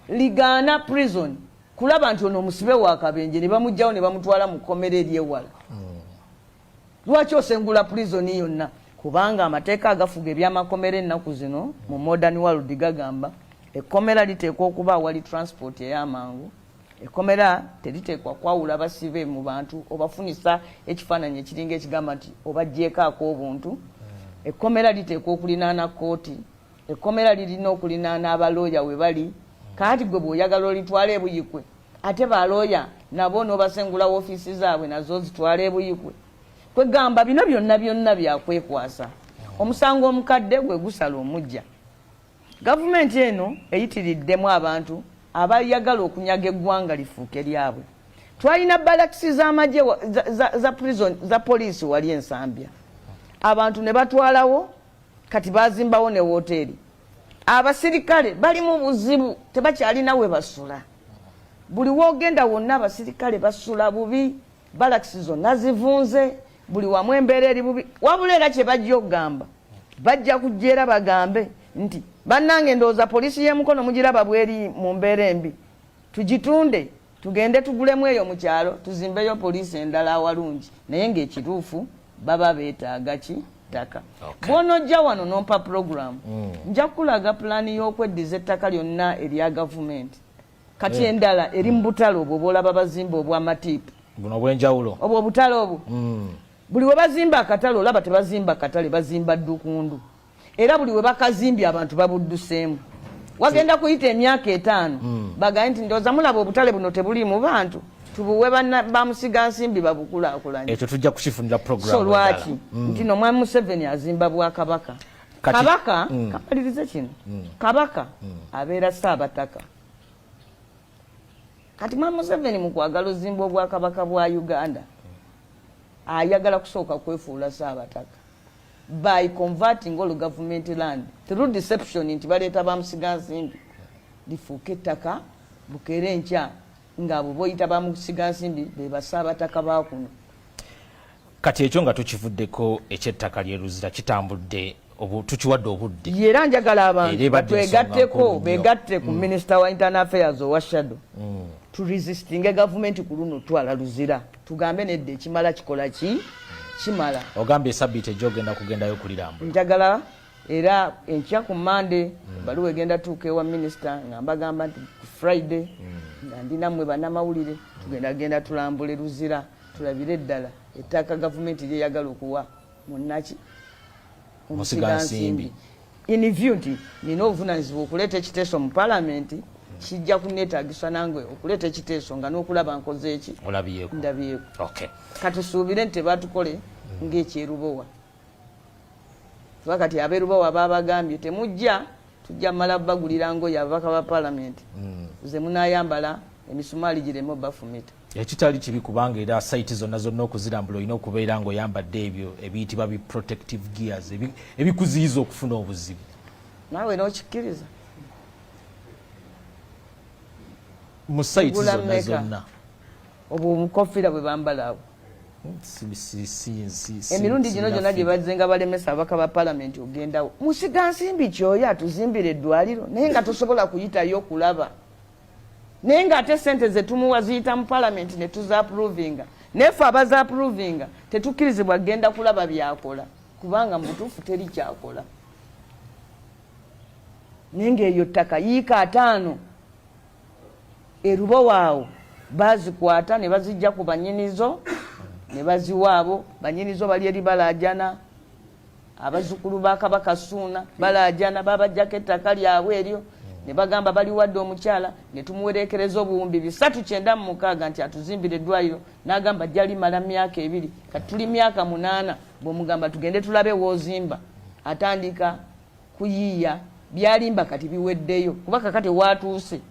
ligaana prison kulaba nti ono omusibe wakabenje ne bamugjawo ne bamutwala mu kkomera eryewala lwaki osengula prison yonna kubanga amateeka agafuga ebyamakomera ennaku zino mu modern world gagamba ekkomera liteekwa okuba awali transport ey'amangu ekkomera teriteekwa kwawula basibe mu bantu obafunisa ekifaananyi ekiringa ekigamba nti obaggyeko obuntu ekkomera liteekwa okulinaana kooti ekkomera lirina okulinaana abalooya we bali kaati gwe bw'oyagala olitwala ebuyikwe ate balooya nabo n'obasengula woofiisi zaabwe nazo zitwala ebuyikwe kwegamba bino byonna byakwekwasa omusango omukadde gwe gusala omujja gavumenti eno eyitiriddemu abantu abayagala okunyaga eggwanga lifuuke lyabwe twalina balakisi z'amagye za prison za poliisi wali ensambya abantu ne batwalawo kati bazimbawo ne woteeri abasirikale bali mu buzibu tebakyalina we basula buli wogenda wonna abasirikale basula bubi balakisi zonna zivunze buli wamu embeera eri bubi wabula era kye bajja okugamba bajja kujja era bagambe nti bannange ndowooza poliisi y'emukono mugiraba bweri mu mbeera embi tugitunde tugende tugulemu eyo mu kyalo tuzimbeyo poliisi endala awalungi naye ng'ekituufu baba beetaaga ki ttaka bw'onojja wano nompa program nja kukulaga pulaani y'okweddiza ettaka lyonna erya gavumenti kati endala eri mu butale obwo bw'olaba bazimba obw'amatiipu buno obw'enjawulo obwo obutale obwo buli we bazimba akatale olaba tebazimba katale bazimba ddukundu era buli we bakazimbye abantu babudduseemu wagenda kuyita emyaka 5 bagaye nti ndowooza mulaba obutale buno tebuli mu bantu tubuwe bamusiga nsimbi babukulaakulanye ekyo tujja kukifunira program so lwaki nti nomwami Museveni azimba bwakabaka kabaka kapalirize kino kabaka abeera Ssaabataka kati mwami Museveni mu kwagala ozimba obwakabaka bwa Uganda ayagala kusooka kwefuula Ssaabataka by converting all government land through deception nti baleeta bamusiga nsimbi lifuuka ettaka bukeere enkya ng'abo boyita bamusiga nsimbi be Bassaabataka bakuno kati ekyo nga tukivuddeko ekyettaka ly'eruzira kitambudde tukiwadde obudde era njagala abantu batwegatteko begatte ku Minister wa Internal Affairs owa Shadow to resisting government ku luno twala luzira tugambe nedde ekimala kikola ki kimala ogambye sabbiiti egyogenda kugendayo kulirambula njagala era enkya ku Monday baluwa egenda tuuka ewa Minister ngambagamba nti Friday nga ndinammwe bannamawulire tugenda tulambule luzira tulabire eddala ettaka gavumenti lyeyagala okuwa munnaki Musiga Nsimbi in view nti nina obuvunaanyizibwa okuleeta ekiteeso mu palamenti kijja kunneetaagisa nange okuleeta ekiteeso nga n'okulaba nkoze eki ndabyeku katusuubire nti tebatukole ng'ekyerubowa kuba kati ab'erubowa babagambye temujja tujja mmala bagulira ngoye ababaka ba palamenti ze munaayambala emisumaali gireme bafumita ekitali kibi kubanga era saiti zonna okuzirambula olina okubeera ng'oyambadde ebyo ebiyitibwa bi protective gears ebikuziyiza okufuna obuzibu naawe n'okikkiriza mu saiti zonna obwo omukofiira bwe bambala abo emirundi gino gyonna gye bazze nga balemesa ababaka ba palamenti ogendawo Musiga Nsimbi kyoyo atuzimbira eddwaliro naye nga tosobola kuyitayo kulaba naye ng'ate sente ze tumuwa ziyita mu palamenti ne tuzaapuruvinga nefe abazaapuruvinga tetukkirizibwa genda kulaba byakola kubanga mu butuufu teri kyakola naye ng'eyo ttaka yiika 5 erubo waawo bazikwata ne bazijja ku banyinizo ne baziwaabo banyinizo bali eri balaajana abazzukulu ba Kabaka Ssuuna balaajana babajjako ettaka lyabwe eryo ne bagamba baliwadde omukyala ne tumuwerekereza obuwumbi 396 nti atuzimbire eddwaliro n'agamba ajja limala myaka 2 kati tuli myaka 8 bw'omugamba tugende tulabe woozimba atandika kuyiiya byalimba kati biweddeyo kuba kakati waatuuse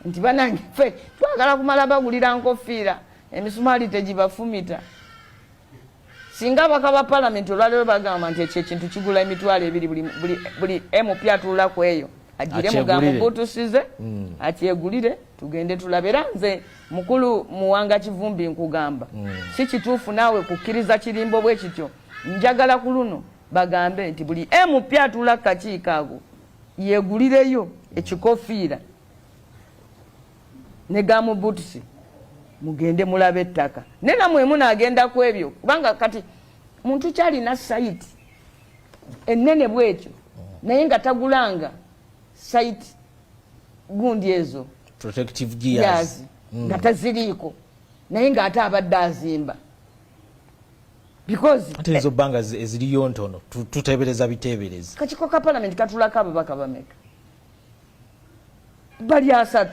nti banange ffe twagala kumala bagulira nkofiira emisumaali tegibafumita singa abaka ba palamenti olwaleero bagamba nti ekyo ekintu kigula emitwalo 2 buli MP atulula ku eyo agire mugambo butusize akyegulire tugende tulabera nze mukulu Muwanga Kivumbi nkugamba si kituufu naawe kukkiriza kirimbo bwe kityo njagala ku luno bagambe nti buli MP atulula kakiiko ago yegulireyo ekikofiira ne gamu butusi mugende mulabe ettaka nenamwe munaagenda ku ebyo kubanga kati muntu kyalina site ennene bwekyo naye nga tagulanga site gundi ezo protective gears nga taziriiko naye ng'ate abadde azimba because ate ezo bbanga eziriyo ntono tuteebereza biteebereza kakiiko ka palamenti katulako ababaka bameka bali 3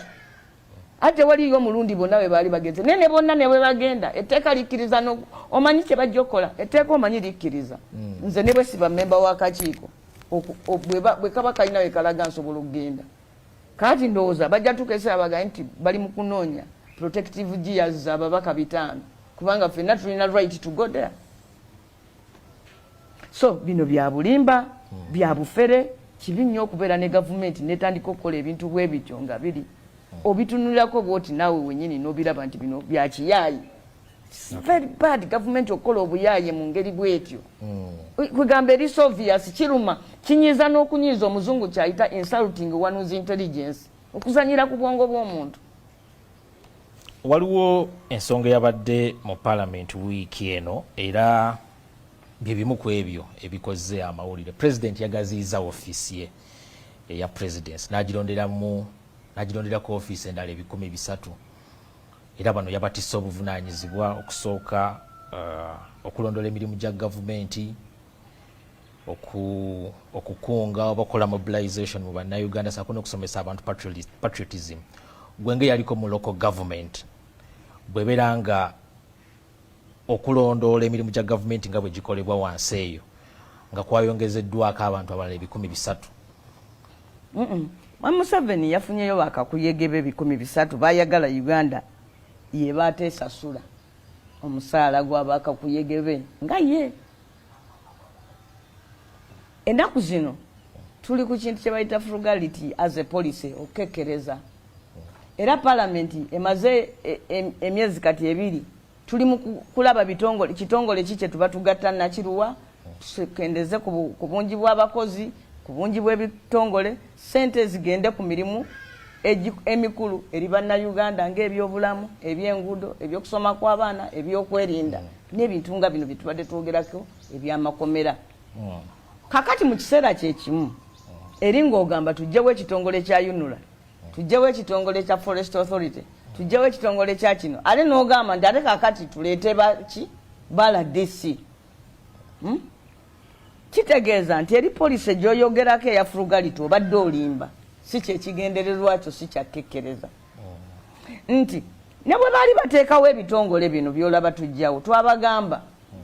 ate waliyo omulundi bonna we baali bagenze naye ne bonna ne bwe bagenda etteeka likkiriza omanyi kye bajja okukola etteeka omanyi likkiriza nze ne bwe siba mmemba w'akakiiko bwe kaba kalina we kalaga nsobola okugenda kati ndowooza bajja tukesera bagaye nti bali mu kunoonya protective gears ababaka 5 kubanga ffenna tulina right to go there so bino bya bulimba bya bufere kibi nnyo okubeera ne gavumenti netandika okukola ebintu bwe bityo nga biri obitunulirako bwoti naawe wenyini n'obiraba nti bino bya kiyaayi. Very bad government okukola obuyaaye mu ngeri bwetyo. Kwegamba eri obvious kiruma kinyiza n'okunyiza omuzungu kyayita insulting one's intelligence okuzanyira ku bwongo bw'omuntu. Waliwo ensonga yabadde mu parliament wiiki eno era bye bimu ku ebyo ebikoze amawulire. President yagaziyiza ofiisi ye eya presidency n'agironderako ofiisi endala 300 era bano yabatisa obuvunaanyizibwa okusooka okulondola emirimu gya gavumenti okukunga obakola mobilization mu bannayuganda saako n'okusomesa abantu patriotism. Gwenge yaliko mu local government bwebeera nga okulondoola emirimu gya gavumenti nga bwe gikolebwa wansi eyo nga kwayongezeddwako abantu abalala 300. Museveni yafunyeyo bakakuyegebe 300 bayagala Uganda ye bateesasula omusaala gw'abakakuyegebe nga ye. Ennaku zino tuli ku kintu kye bayita frugality as a policy okukekkereza. Era parliament emaze emyezi kati 2 tuli mu kulaba kitongole kiki tuba tugatta nakiruwa tukendeze ku bungi bw'abakozi ku bungi bw'ebitongole sente zigende ku mirimu emikulu eri bannayuganda ng'ebyobulamu ebyenguudo ebyokusoma kw'abaana ebyokwerinda n'ebintu nga bino byetubadde twogerako ebyamakomera. Kakati mu kiseera kyekimu eri ng'ogamba tujjewo ekitongole kya UNRA tujjewo ekitongole kya Forest Authority tujjewo ekitongole kya kino ate n'ogamba nti ate kakati tuleete bala DC. Kitegeeza nti eri poliisi gy'oyogerako eya frugality obadde olimba si kyekigendererwa kyo si kyakekkereza. Nti ne bwe baali bateekawo ebitongole bino byolaba tujjawo twabagamba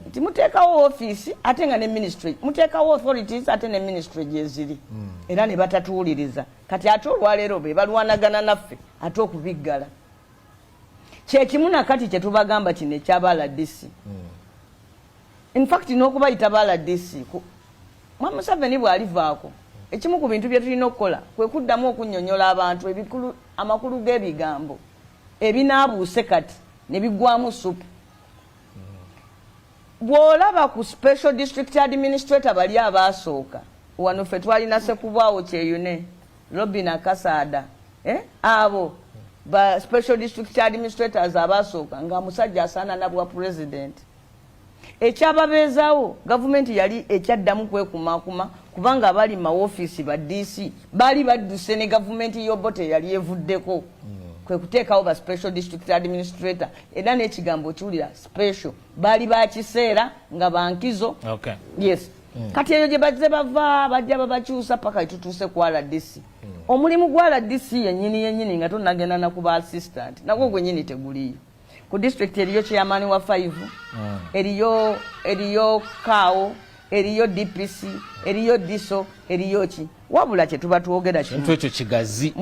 nti muteekawo ofiisi ate nga ne ministry muteekawo authorities ate ne ministry gyeziri era ne batatuwuliriza kati ate olwaleero be balwanagana naffe ate okubiggala. Kyekimu nakati kye tubagamba kino ekyabala DC. In fact n'okubayita bala DC Museveni bw'alivaako ekimu ku bintu bye tulina okukola kwe kuddamu okunnyonnyola abantu amakulu g'ebigambo ebinaabuuse kati ne biggwamu supu. Bw'olaba ku special district administrator bali abaasooka wano ffe twalina Sekubwawo Kyeyune Robin Akasaada abo ba special district administrators abaasooka nga musajja asaana nabwa president. Ekyababeezaawo gavumenti yali ekyaddamu kwekumakuma kubanga abali mu office ba DC bali badduse ne gavumenti y'Obote yali evuddeko kwe kuteekawo ba special district administrator era n'ekigambo kiwulira special bali bakiseera nga bankizo. Yes. Kati eyo gye bazze bava bajja babakyusa paka tutuuse ku RDC. Omulimu gwa RDC yennyini nga tonnagenda na kuba assistant nagwo gwennyini teguliyo. Ku district eriyo chairman wa 5 eriyo KAO eriyo DPC eriyo DISO eriyo ki wabula kye tuba tuwogera kintu ekyo kigazi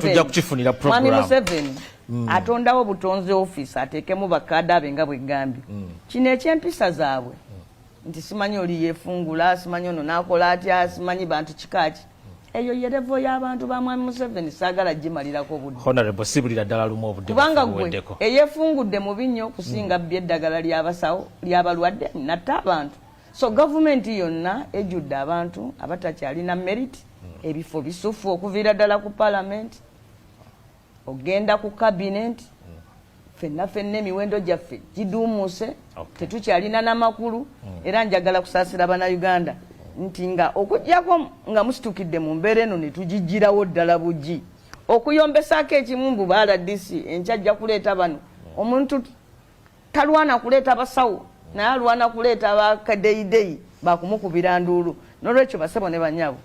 tujja kukifunira program. Mwami Museveni atondawo butonze office ateekemu bakada abe nga bwegambye kino ekyempisa zaabwe nti simanyi oli yeefungula simanyi ono n'akola atya simanyi bantu kikaaki eyo yerevo y'abantu ba Mwami Museveni saagala gimalirako obudde. Honorable sibulira ddala lumu obudde kubanga gwe eyeefungudde mu binnyo kusinga by'eddagala ly'abasawo ly'abalwadde natta abantu. So government yonna ejjudde abantu abatakyalina merit ebifo bisufu okuviira ddala ku parliament ogenda ku cabinet fenna emiwendo gyaffe giduumuse tetukyalina n'amakulu era njagala kusaasira bannayuganda nti nga okujjako nga musitukidde mu mbeera eno ne tugijjirawo ddala buggi okuyombesaako ekimumbu ba RDC enkyajja kuleeta bano omuntu talwana kuleeta basawo naye alwana kuleeta abakadeyideyi bakumukubira nduulu. N'olwekyo basebo ne banyabo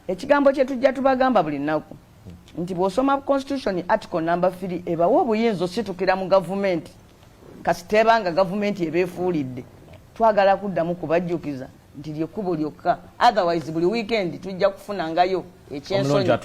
ekigambo kye tujja tubagamba buli nnaku nti bw'osoma constitution article number 3 ebawa obuyinza ositukira mu gavumenti kasitebanga gavumenti ebeefuulidde twagala kuddamu kubajjukiza nti lyekkubo lyokka otherwise buli weekend tujja kufunangayo ekyensonyi